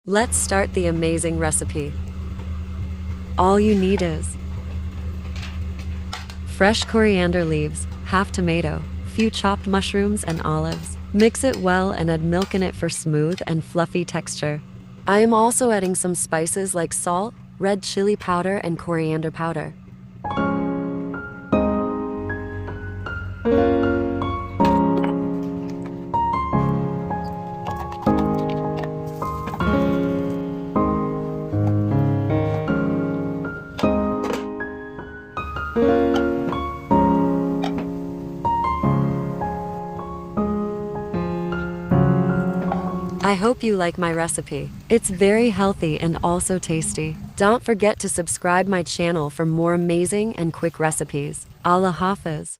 Let's start the amazing recipe. All you need is fresh coriander leaves, half tomato, few chopped mushrooms and olives. Mix it well and add milk in it for smooth and fluffy texture. I am also adding some spices like salt, red chili powder, and coriander powder. I hope you like my recipe. It's very healthy and also tasty. Don't forget to subscribe my channel for more amazing and quick recipes. Allah Hafiz.